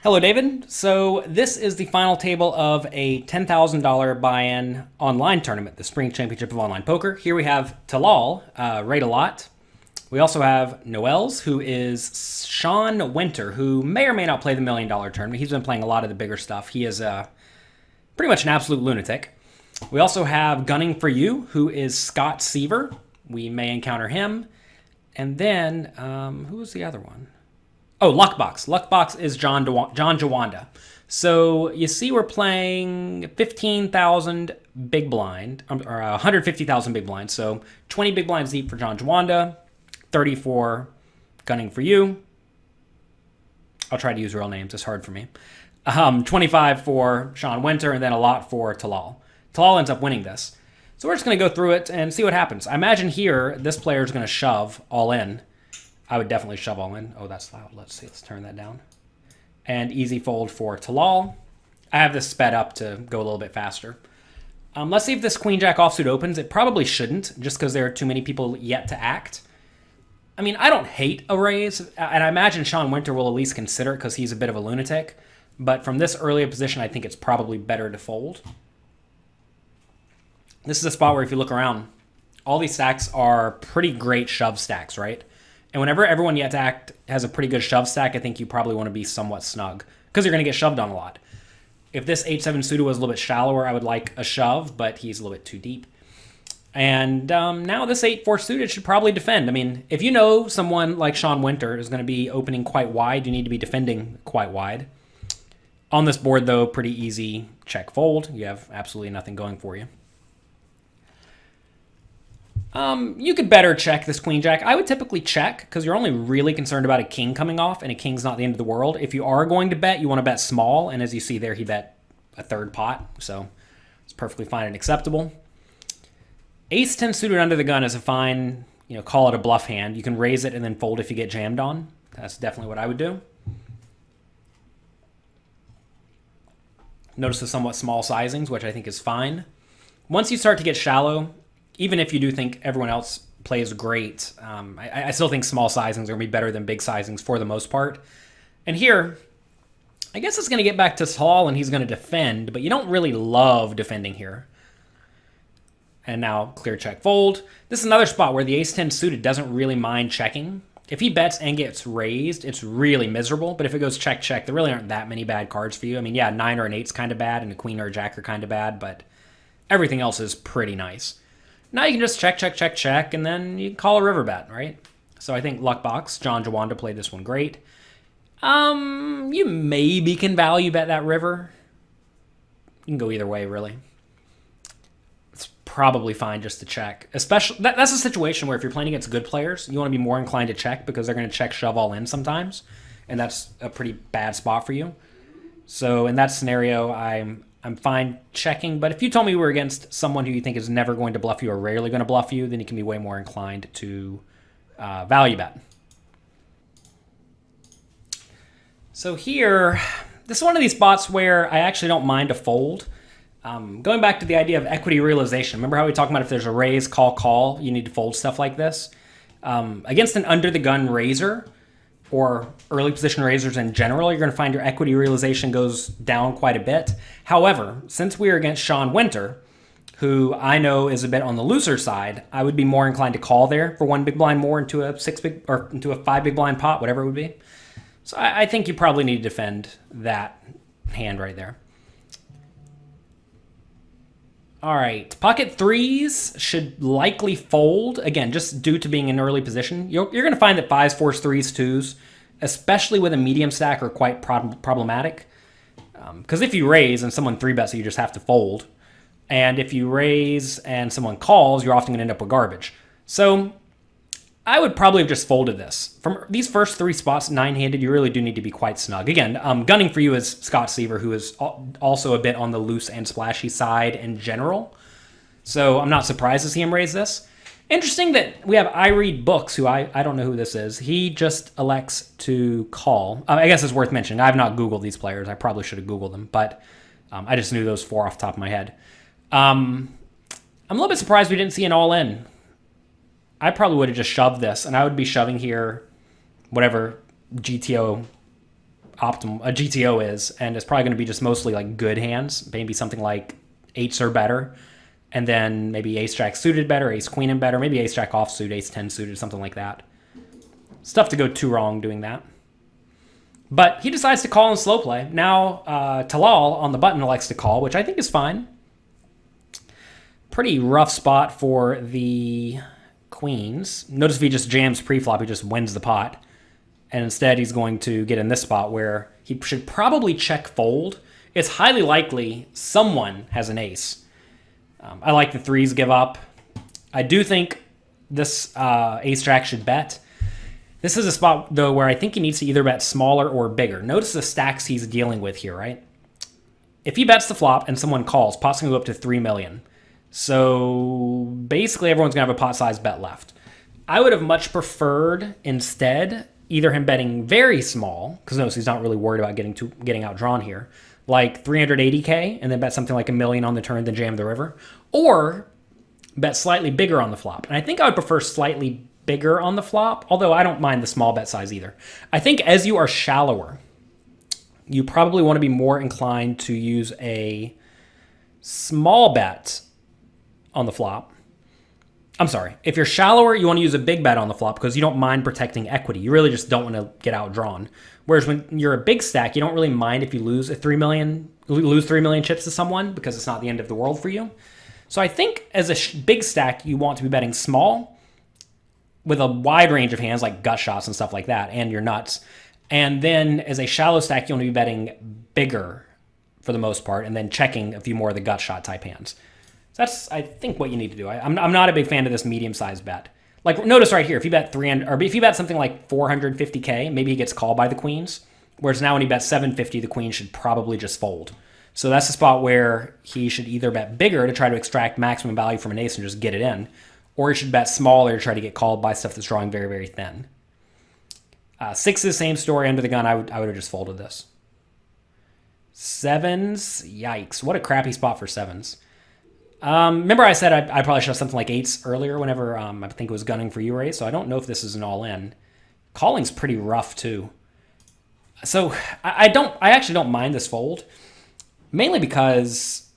Hello, David. So this is the final table of a $10,000 buy-in online tournament, the Spring Championship of Online Poker. Here we have Talal, rate a lot. We also have Noels, who is Sean Winter, who may or may not play the $1 million tournament. He's been playing a lot of the bigger stuff. He is pretty much an absolute lunatic. We also have Gunning for You, who is Scott Seaver. We may encounter him. And then, who was the other one? Oh, Luckbox. Luckbox is John Jawanda. So you see we're playing 15,000 big blind, or 150,000 big blind. So 20 big blinds deep for John Jawanda, 30 for Gunning for You. I'll try to use real names. It's hard for me. 25 for Sean Winter, and then a lot for Talal. Talal ends up winning this. So we're just going to go through it and see what happens. I imagine here this player is going to shove all in. I would definitely shove all in. Oh, that's loud. Let's see. Let's turn that down. And easy fold for Talal. I have this sped up to go a little bit faster. Let's see if this Queen Jack offsuit opens. It probably shouldn't, just because there are too many people yet to act. I mean, I don't hate a raise, and I imagine Sean Winter will at least consider it because he's a bit of a lunatic. But from this early position, I think it's probably better to fold. This is a spot where if you look around, all these stacks are pretty great shove stacks, right? And whenever everyone yet to act has a pretty good shove stack, I think you probably want to be somewhat snug because you're going to get shoved on a lot. If this 8-7 suited was a little bit shallower, I would like a shove, but he's a little bit too deep. And now this 8-4 suited should probably defend. I mean, if you know someone like Sean Winter is going to be opening quite wide, you need to be defending quite wide. On this board, though, pretty easy check fold. You have absolutely nothing going for you. You could better check this Queen Jack. I would typically check because you're only really concerned about a king coming off, and a king's not the end of the world. If you are going to bet, you want to bet small, and as you see there, he bet a third pot, so it's perfectly fine and acceptable. Ace-10 suited under the gun is a fine, call it a bluff hand. You can raise it and then fold if you get jammed on. That's definitely what I would do. Notice the somewhat small sizings, which I think is fine. Once you start to get shallow, even if you do think everyone else plays great, I still think small sizings are going to be better than big sizings for the most part. And here, I guess it's going to get back to Talal and he's going to defend, but you don't really love defending here. And now clear check fold. This is another spot where the ace-10 suited doesn't really mind checking. If he bets and gets raised, it's really miserable. But if it goes check-check, there really aren't that many bad cards for you. I mean, yeah, 9 or an 8's kind of bad, and a queen or a jack are kind of bad, but everything else is pretty nice. Now you can just check, check, check, check, and then you can call a river bet, right? So I think Luckbox, John Jawanda played this one great. You maybe can value bet that river. You can go either way, really. It's probably fine just to check. Especially, that's a situation where if you're playing against good players, you want to be more inclined to check because they're going to check shove all in sometimes, and that's a pretty bad spot for you. So in that scenario, I'm fine checking, but if you told me we were against someone who you think is never going to bluff you or rarely going to bluff you, then you can be way more inclined to value bet. So here, this is one of these spots where I actually don't mind a fold. Going back to the idea of equity realization, remember how we talked about if there's a raise, call, you need to fold stuff like this? Against an under-the-gun raiser, or early position raisers in general, you're going to find your equity realization goes down quite a bit. However, since we are against Sean Winter, who I know is a bit on the looser side, I would be more inclined to call there for 1 big blind more into a 5 big blind pot, whatever it would be. So I think you probably need to defend that hand right there. All right, pocket threes should likely fold, again, just due to being in early position. You're going to find that 5s, 4s, 3s, 2s, especially with a medium stack, are quite problematic. Because if you raise and someone 3-bets, you just have to fold. And if you raise and someone calls, you're often going to end up with garbage. So I would probably have just folded this. From these first 3 spots, 9-handed, you really do need to be quite snug. Again, gunning for you is Scott Seaver, who is also a bit on the loose and splashy side in general. So I'm not surprised to see him raise this. Interesting that we have I Read Books, who I don't know who this is. He just elects to call. I guess it's worth mentioning. I have not Googled these players. I probably should have Googled them, but I just knew those 4 off the top of my head. I'm a little bit surprised we didn't see an all-in. I probably would have just shoved this, and I would be shoving here whatever GTO optimal a GTO is, and it's probably going to be just mostly like good hands, maybe something like eights or better, and then maybe ace jack suited better, ace queen and better, maybe ace jack offsuit, ace 10 suited, something like that. Stuff to go too wrong doing that. But he decides to call in slow play. Now Talal on the button likes to call, which I think is fine. Pretty rough spot for the queens. Notice if he just jams pre-flop, he just wins the pot. And instead he's going to get in this spot where he should probably check fold. It's highly likely someone has an ace. I like the threes give up. I do think this ace jack should bet. This is a spot, though, where I think he needs to either bet smaller or bigger. Notice the stacks he's dealing with here, right? If he bets the flop and someone calls, pot's going to go up to 3 million. So basically everyone's going to have a pot size bet left. I would have much preferred instead either him betting very small, because notice he's not really worried about getting outdrawn here, like 380K, and then bet something like $1 million on the turn, then jam the river, or bet slightly bigger on the flop. And I think I would prefer slightly bigger on the flop, although I don't mind the small bet size either. I think as you are shallower, you probably want to be more inclined to use a small bet on the flop. I'm sorry. If you're shallower, you want to use a big bet on the flop because you don't mind protecting equity. You really just don't want to get outdrawn. Whereas when you're a big stack, you don't really mind if you lose 3 million chips to someone because it's not the end of the world for you. So I think as a big stack, you want to be betting small with a wide range of hands like gut shots and stuff like that, and your nuts. And then as a shallow stack, you want to be betting bigger for the most part, and then checking a few more of the gut shot type hands. So that's, I think, what you need to do. I'm not a big fan of this medium-sized bet. Like, notice right here, if you bet 300, or if you bet something like 450K, maybe he gets called by the queens. Whereas now when he bets 750, the queen should probably just fold. So that's the spot where he should either bet bigger to try to extract maximum value from an ace and just get it in, or he should bet smaller to try to get called by stuff that's drawing very, very thin. Sixes, same story. Under the gun, I would have just folded this. Sevens, yikes. What a crappy spot for sevens. Remember I said I probably should have something like eights earlier whenever I think it was gunning for you, Ray, so I don't know if this is an all-in. Calling's pretty rough, too. So I actually don't mind this fold, mainly because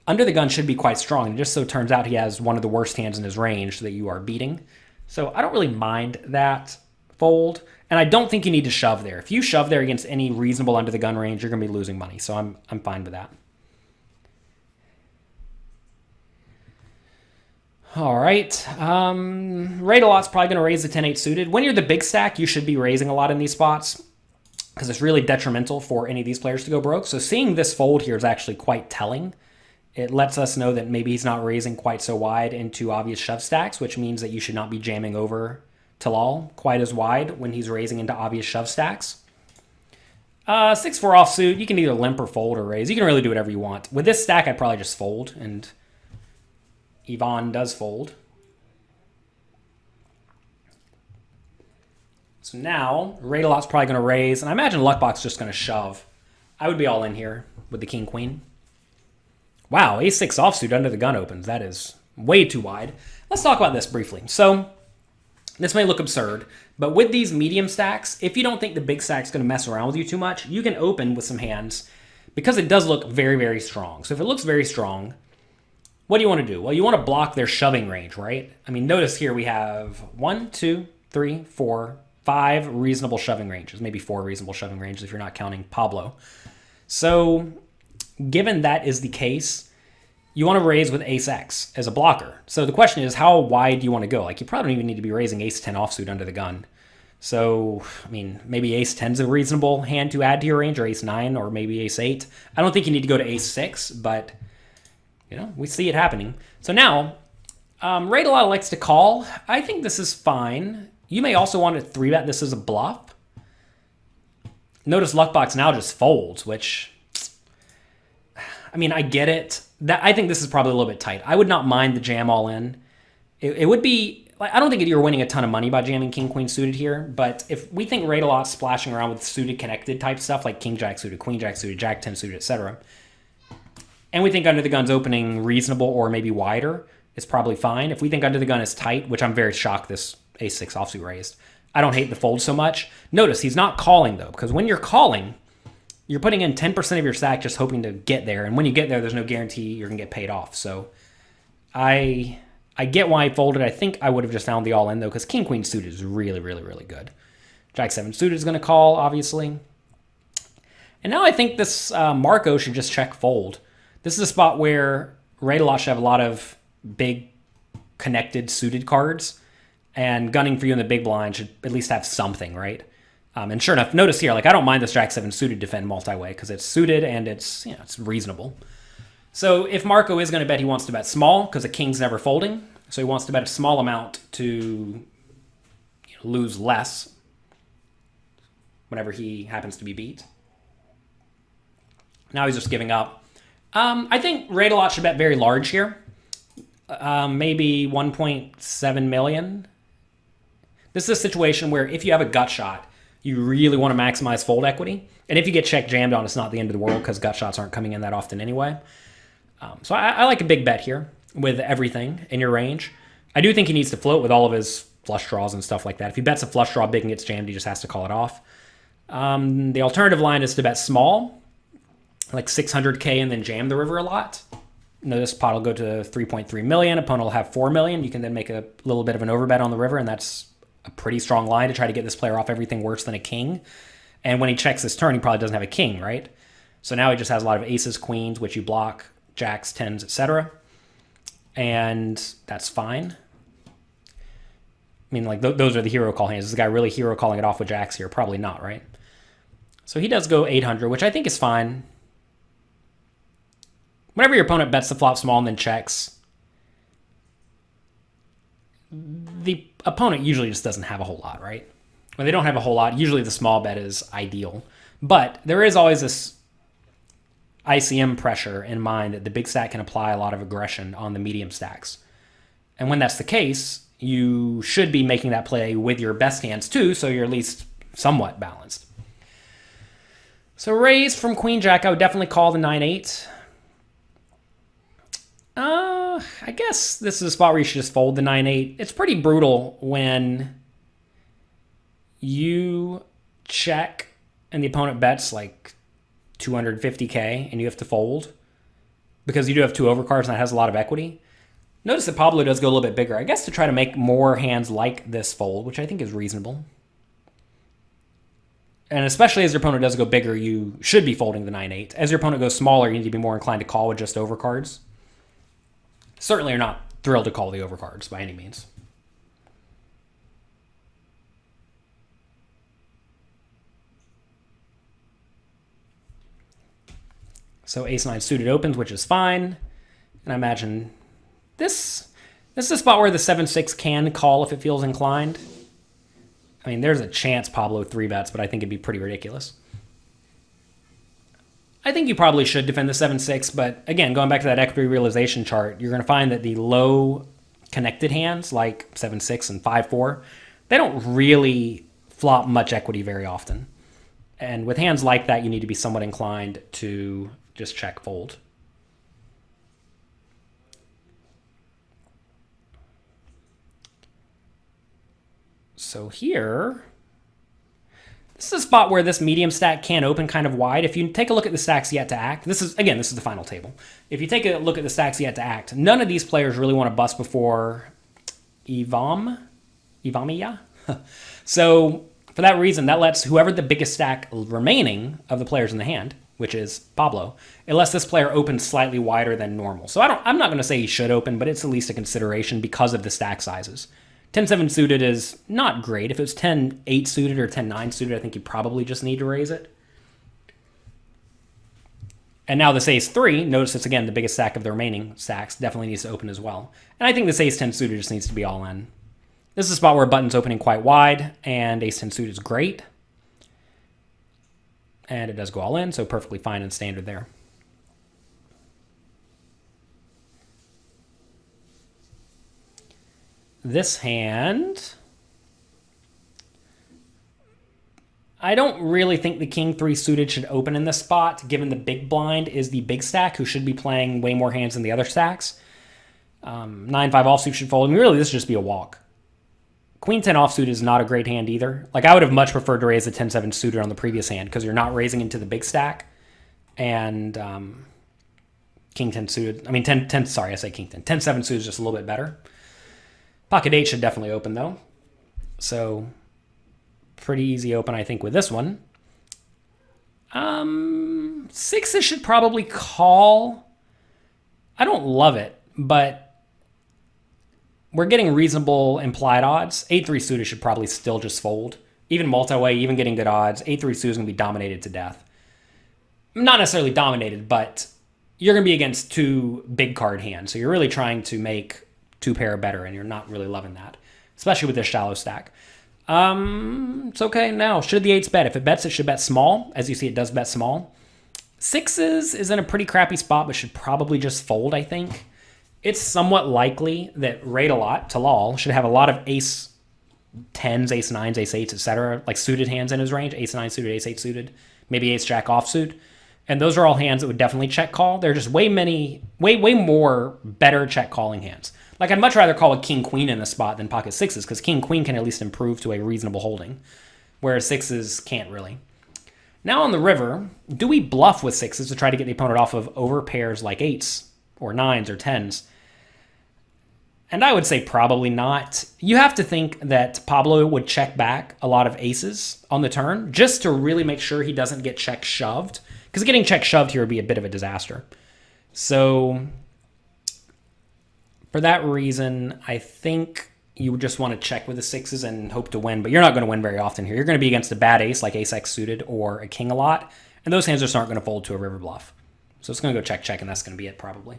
under the gun should be quite strong. It just so turns out he has one of the worst hands in his range that you are beating. So I don't really mind that fold. And I don't think you need to shove there. If you shove there against any reasonable under the gun range, you're going to be losing money. So I'm fine with that. All right. Rate a lot's probably going to raise the 10-8 suited. When you're the big stack, you should be raising a lot in these spots because it's really detrimental for any of these players to go broke. So seeing this fold here is actually quite telling. It lets us know that maybe he's not raising quite so wide into obvious shove stacks, which means that you should not be jamming over Talal quite as wide when he's raising into obvious shove stacks. 6-4 offsuit, you can either limp or fold or raise. You can really do whatever you want. With this stack, I'd probably just fold, and Yvonne does fold. So now, rate a lot's probably going to raise, and I imagine Luckbox just going to shove. I would be all in here with the king-queen. Wow, ace-6 offsuit under the gun opens. That is way too wide. Let's talk about this briefly. So this may look absurd, but with these medium stacks, if you don't think the big stack's going to mess around with you too much, you can open with some hands because it does look very, very strong. So if it looks very strong, what do you want to do? Well, you want to block their shoving range, right? I mean, notice here we have 1, 2, 3, 4, 5 reasonable shoving ranges, maybe 4 reasonable shoving ranges if you're not counting Pablo. So given that is the case, you want to raise with ace-x as a blocker. So the question is, how wide do you want to go? Like, you probably don't even need to be raising ace-10 offsuit under the gun. So, I mean, maybe ace-10 is a reasonable hand to add to your range, or ace-9, or maybe ace-8. I don't think you need to go to ace-6, but, you know, we see it happening. So now, Ray Delata likes to call. I think this is fine. You may also want to 3-bet this as a bluff. Notice Luckbox now just folds, which, I mean, I get it. I think this is probably a little bit tight. I would not mind the jam all in. It would be, like, I don't think you're winning a ton of money by jamming king-queen suited here, but if we think Rate a lot splashing around with suited connected type stuff like king-jack suited, queen-jack suited, jack-10 suited, etc., and we think under the gun's opening reasonable or maybe wider, it's probably fine. If we think under the gun is tight, which I'm very shocked this ace-6 offsuit raised, I don't hate the fold so much. Notice he's not calling, though, because when you're calling, you're putting in 10% of your stack just hoping to get there. And when you get there, there's no guarantee you're going to get paid off. So I get why he folded. I think I would have just found the all-in, though, because king-queen suited is really, really, really good. Jack-7 suited is going to call, obviously. And now I think this Marco should just check fold. This is a spot where Ray-a-lot should have a lot of big connected suited cards. And gunning for you in the big blind should at least have something, right? And sure enough, notice here, like I don't mind this Jack-7 suited defend multi-way because it's suited and it's, it's reasonable. So if Marco is going to bet, he wants to bet small because the king's never folding. So he wants to bet a small amount to lose less whenever he happens to be beat. Now he's just giving up. I think Ray-a-lot should bet very large here. Maybe 1.7 million. This is a situation where if you have a gut shot, you really want to maximize fold equity. And if you get check jammed on, it's not the end of the world because gut shots aren't coming in that often anyway. So I like a big bet here with everything in your range. I do think he needs to float with all of his flush draws and stuff like that. If he bets a flush draw big and gets jammed, he just has to call it off. The alternative line is to bet small, like 600K and then jam the river a lot. This pot will go to 3.3 million. Opponent will have 4 million. You can then make a little bit of an overbet on the river, and that's a pretty strong line to try to get this player off everything worse than a king. And when he checks this turn, he probably doesn't have a king, right? So now he just has a lot of aces, queens, which you block, jacks, tens, etc. And that's fine. I mean, like those are the hero call hands. Is the guy really hero calling it off with jacks here? Probably not, right? So he does go 800, which I think is fine. Whenever your opponent bets the flop small and then checks, the opponent usually just doesn't have a whole lot, right? When they don't have a whole lot, usually the small bet is ideal. But there is always this ICM pressure in mind that the big stack can apply a lot of aggression on the medium stacks. And when that's the case, you should be making that play with your best hands too, so you're at least somewhat balanced. So raise from queen jack, I would definitely call the 9-8. I guess this is a spot where you should just fold the 9-8. It's pretty brutal when you check and the opponent bets like 250K and you have to fold because you do have two overcards and that has a lot of equity. Notice that Pablo does go a little bit bigger, I guess to try to make more hands like this fold, which I think is reasonable. And especially as your opponent does go bigger, you should be folding the 9-8. As your opponent goes smaller, you need to be more inclined to call with just overcards. Certainly are not thrilled to call the overcards by any means. So ace-9 suited opens, which is fine. And I imagine this is a spot where the 7-6 can call if it feels inclined. I mean, there's a chance Pablo 3-bets, but I think it'd be pretty ridiculous. I think you probably should defend the 7-6, but again, going back to that equity realization chart, you're going to find that the low connected hands, like 7-6 and 5-4, they don't really flop much equity very often. And with hands like that, you need to be somewhat inclined to just check fold. So here, this is a spot where this medium stack can open kind of wide. If you take a look at the stacks yet to act, this is the final table. If you take a look at the stacks yet to act, none of these players really want to bust before Ivamiya. So for that reason, that lets whoever the biggest stack remaining of the players in the hand, which is Pablo, it lets this player open slightly wider than normal. So I'm not going to say he should open, but it's at least a consideration because of the stack sizes. 10-7 suited is not great. If it was 10-8 suited or 10-9 suited, I think you probably just need to raise it. And now this ace-3, notice it's again the biggest stack of the remaining stacks, definitely needs to open as well. And I think this ace-10 suited just needs to be all in. This is a spot where a button's opening quite wide, and ace-10 suited is great. And it does go all in, so perfectly fine and standard there. This hand, I don't really think the king 3 suited should open in this spot, given the big blind is the big stack, who should be playing way more hands than the other stacks. 9-5 offsuit should fold. I mean, really, this should just be a walk. Queen 10 offsuit is not a great hand either. Like, I would have much preferred to raise the 10-7 suited on the previous hand because you're not raising into the big stack. And King 10 suited, I mean, 10, sorry, I say King 10. 10-7 suited is just a little bit better. Pocket 8 should definitely open, though. So, pretty easy open, I think, with this one. Sixes should probably call. I don't love it, but we're getting reasonable implied odds. 8-3 suited should probably still just fold. Even multi-way, even getting good odds, 8-3 suited is going to be dominated to death. Not necessarily dominated, but you're going to be against two big card hands. So you're really trying to make two pair better, and you're not really loving that, especially with this shallow stack. It's okay now. Should the 8s bet? If it bets, it should bet small. As you see, it does bet small. Sixes is in a pretty crappy spot, but should probably just fold, I think. It's somewhat likely that Rate a Lot, Talal, should have a lot of ace 10s, ace 9s, ace 8s, etc., like suited hands in his range. Ace 9 suited, ace 8 suited, maybe ace jack offsuit. And those are all hands that would definitely check call. They're just way more better check calling hands. Like, I'd much rather call a king queen in the spot than pocket sixes, because king queen can at least improve to a reasonable holding, whereas sixes can't really. Now on the river, do we bluff with sixes to try to get the opponent off of over pairs like 8s or 9s or 10s? And I would say probably not. You have to think that Pablo would check back a lot of aces on the turn just to really make sure he doesn't get check shoved, because getting check shoved here would be a bit of a disaster. So for that reason, I think you would just want to check with the sixes and hope to win, but you're not going to win very often here. You're going to be against a bad ace like ace-x suited or a king a lot, and those hands just aren't going to fold to a river bluff. So it's going to go check, check, and that's going to be it probably.